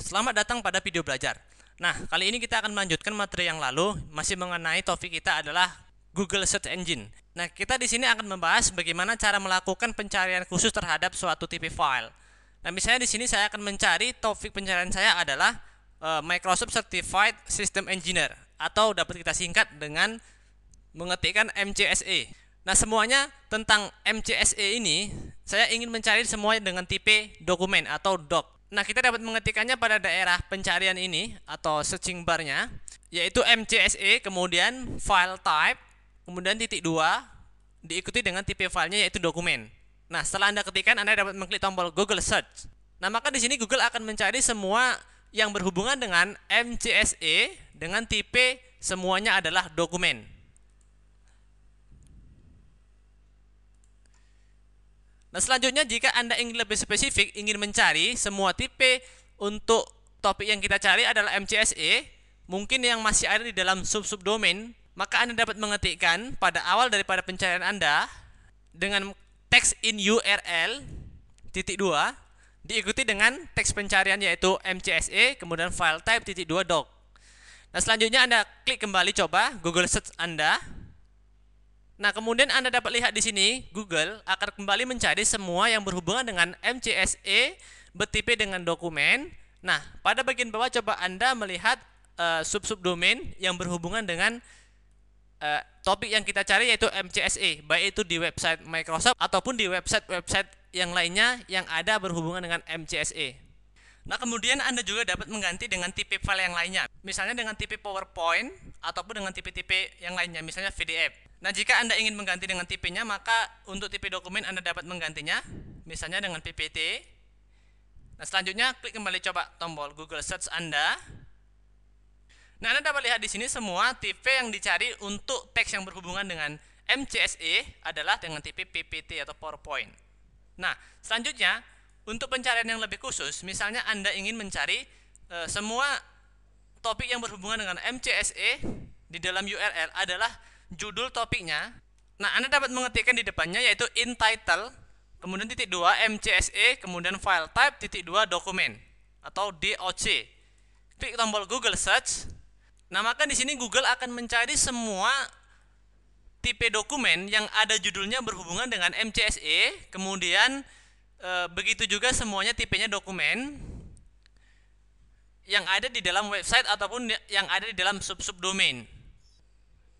Selamat datang pada video belajar. Nah, kali ini kita akan melanjutkan materi yang lalu, masih mengenai topik kita adalah Google Search Engine. Nah, kita di sini akan membahas bagaimana cara melakukan pencarian khusus terhadap suatu tipe file. Nah, misalnya di sini saya akan mencari topik pencarian saya adalah Microsoft Certified System Engineer, atau dapat kita singkat dengan mengetikkan MCSE. Nah, semuanya tentang MCSE ini saya ingin mencari semuanya dengan tipe dokumen atau doc. Nah, kita dapat mengetikkannya pada daerah pencarian ini atau searching barnya, yaitu MCSE, kemudian file type, kemudian titik 2, diikuti dengan tipe filenya yaitu dokumen. Nah, setelah Anda ketikkan, Anda dapat mengklik tombol Google Search. Nah, maka di sini Google akan mencari semua yang berhubungan dengan MCSE dengan tipe semuanya adalah dokumen. Nah, selanjutnya jika Anda ingin lebih spesifik, ingin mencari semua tipe untuk topik yang kita cari adalah MCSE, mungkin yang masih ada di dalam sub-subdomain, maka Anda dapat mengetikkan pada awal daripada pencarian Anda dengan teks in URL titik 2 diikuti dengan teks pencarian yaitu MCSE, kemudian file type titik 2 doc. Nah, selanjutnya Anda klik kembali coba Google Search Anda. Nah, kemudian Anda dapat lihat di sini, Google akan kembali mencari semua yang berhubungan dengan MCSE bertipe dengan dokumen. Nah, pada bagian bawah coba Anda melihat sub-subdomain yang berhubungan dengan topik yang kita cari yaitu MCSE, baik itu di website Microsoft ataupun di website-website yang lainnya yang ada berhubungan dengan MCSE. Nah, kemudian Anda juga dapat mengganti dengan tipe file yang lainnya, misalnya dengan tipe PowerPoint ataupun dengan tipe-tipe yang lainnya, misalnya PDF. Nah, jika Anda ingin mengganti dengan tipenya, maka untuk tipe dokumen Anda dapat menggantinya, misalnya dengan PPT. Nah, selanjutnya klik kembali coba tombol Google Search Anda. Nah, Anda dapat lihat di sini semua tipe yang dicari untuk teks yang berhubungan dengan MCSE adalah dengan tipe PPT atau PowerPoint. Nah, selanjutnya untuk pencarian yang lebih khusus, misalnya Anda ingin mencari semua topik yang berhubungan dengan MCSE di dalam URL adalah judul topiknya. Nah, Anda dapat mengetikkan di depannya yaitu in title, kemudian titik 2 MCSE, kemudian file type titik 2 dokumen atau DOC. Klik tombol Google Search. Nah, maka di sini Google akan mencari semua tipe dokumen yang ada judulnya berhubungan dengan MCSE, kemudian begitu juga semuanya tipenya dokumen yang ada di dalam website ataupun yang ada di dalam sub-subdomain.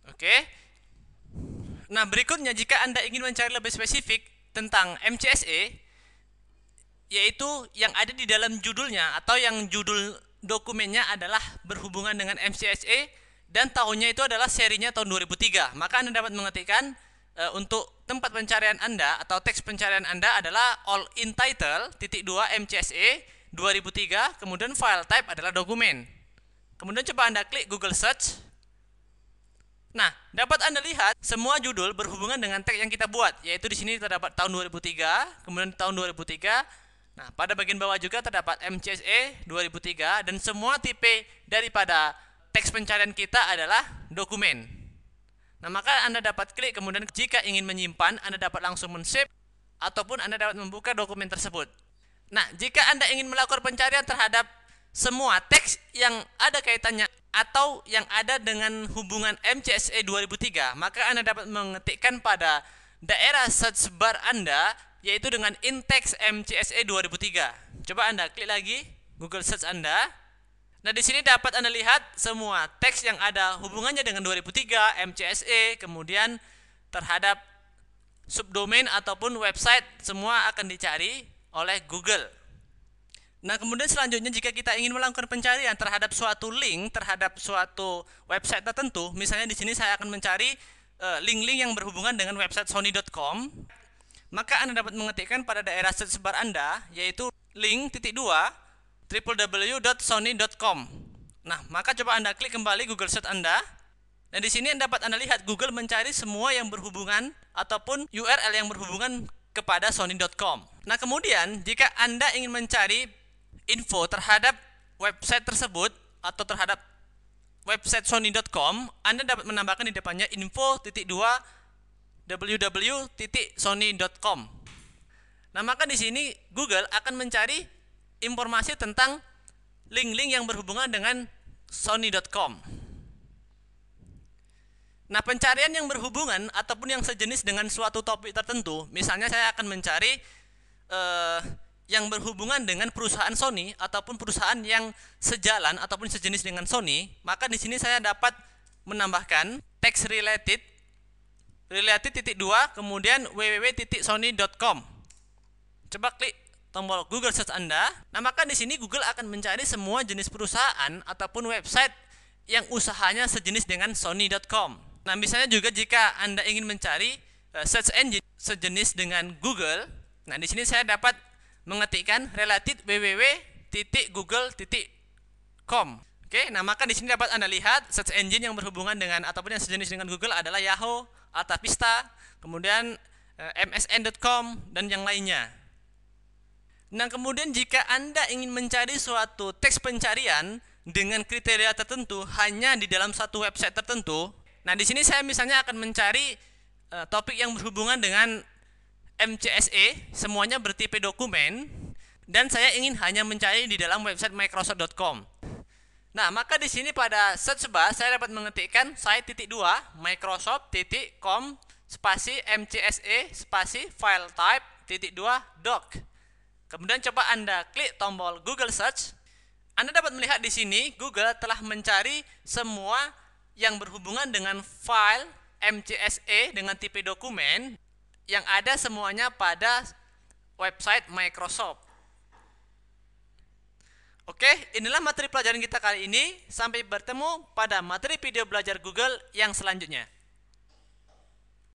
Oke. Nah, berikutnya jika Anda ingin mencari lebih spesifik tentang MCSE, yaitu yang ada di dalam judulnya atau yang judul dokumennya adalah berhubungan dengan MCSE dan tahunnya itu adalah serinya tahun 2003, maka Anda dapat mengetikkan untuk tempat pencarian Anda atau teks pencarian Anda adalah all in title titik 2 MCSE 2003, kemudian file type adalah dokumen. Kemudian coba Anda klik Google Search. Nah, dapat Anda lihat semua judul berhubungan dengan teks yang kita buat, yaitu di sini terdapat tahun 2003, kemudian tahun 2003. Nah, pada bagian bawah juga terdapat MCSE 2003 dan semua tipe daripada teks pencarian kita adalah dokumen. Nah, maka Anda dapat klik, kemudian jika ingin menyimpan, Anda dapat langsung men-save ataupun Anda dapat membuka dokumen tersebut. Nah, jika Anda ingin melakukan pencarian terhadap semua teks yang ada kaitannya atau yang ada dengan hubungan MCSE 2003, maka Anda dapat mengetikkan pada daerah search bar Anda yaitu dengan in-text MCSE 2003. Coba Anda klik lagi Google Search Anda. Nah, di sini dapat Anda lihat semua teks yang ada hubungannya dengan 2003 MCSE, kemudian terhadap subdomain ataupun website semua akan dicari oleh Google. Nah, kemudian selanjutnya jika kita ingin melakukan pencarian terhadap suatu link terhadap suatu website tertentu, misalnya di sini saya akan mencari link-link yang berhubungan dengan website sony.com, maka Anda dapat mengetikkan pada daerah search bar Anda yaitu link titik 2 www.sony.com. Nah, maka coba Anda klik kembali Google Search Anda. Nah, di sini dapat Anda lihat Google mencari semua yang berhubungan ataupun URL yang berhubungan kepada sony.com. Nah, kemudian jika Anda ingin mencari info terhadap website tersebut atau terhadap website sony.com, Anda dapat menambahkan di depannya info.2 www.sony.com. Nah, maka di sini Google akan mencari informasi tentang link-link yang berhubungan dengan sony.com. Nah, pencarian yang berhubungan ataupun yang sejenis dengan suatu topik tertentu, misalnya saya akan mencari yang berhubungan dengan perusahaan Sony ataupun perusahaan yang sejalan ataupun sejenis dengan Sony, maka di sini saya dapat menambahkan text related -2 kemudian www.sony.com. Coba klik tombol Google Search Anda. Nah, maka di sini Google akan mencari semua jenis perusahaan ataupun website yang usahanya sejenis dengan sony.com. Nah, misalnya juga jika Anda ingin mencari search engine sejenis dengan Google, nah di sini saya dapat mengetikkan related www.google.com. Oke, nah maka di sini dapat Anda lihat search engine yang berhubungan dengan ataupun yang sejenis dengan Google adalah Yahoo, AltaVista, kemudian msn.com dan yang lainnya. Nah, kemudian jika Anda ingin mencari suatu teks pencarian dengan kriteria tertentu hanya di dalam satu website tertentu, nah di sini saya misalnya akan mencari topik yang berhubungan dengan MCSE, semuanya bertipe dokumen, dan saya ingin hanya mencari di dalam website Microsoft.com. Nah, maka di sini pada search bar saya dapat mengetikkan site.2 Microsoft.com spasi MCSE spasi file type.2 doc. Kemudian coba Anda klik tombol Google Search. Anda dapat melihat di sini Google telah mencari semua yang berhubungan dengan file MCSE dengan tipe dokumen yang ada semuanya pada website Microsoft. Oke, inilah materi pelajaran kita kali ini. Sampai bertemu pada materi video belajar Google yang selanjutnya.